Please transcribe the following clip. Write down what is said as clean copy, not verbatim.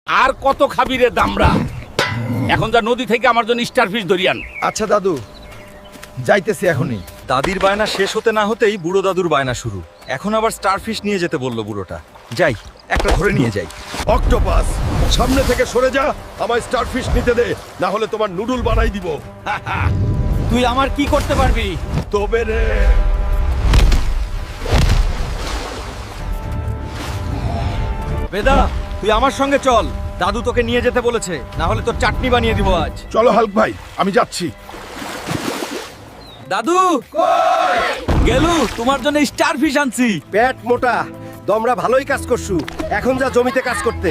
আর কত খাবি রে দামড়া? এখন যা নদী থেকে আমার জন্য স্টারফিশ ধরিয়ান। আচ্ছা দাদু, যাইতেছি এখনই। দাদির বায়না শেষ হতে না হতেই বুড়ো দাদুর বায়না শুরু। এখন আবার স্টারফিশ নিয়ে যেতে বলল বুড়োটা। যাই, একটা ধরে নিয়ে যাই। অক্টোপাস, সামনে থেকে সরে যা, আমায় স্টারফিশ নিতে দে, না হলে তোমার নুডল বানাই দিব। তুই আমার কি করতে পারবি? তবে রে। বেদা, তুই আমার সঙ্গে চল। দাদু তোকে নিয়ে যেতে বলেছে, না হলে তোর চাটনি বানিয়ে দিব আজ। চলো হাল্ক ভাই, আমি যাচ্ছি। দাদু গেলু, তোমার জন্য স্টারফিশ আনছি। পেট মোটা, তোমরা ভালোই কাজ করছু। এখন যা জমিতে কাজ করতে।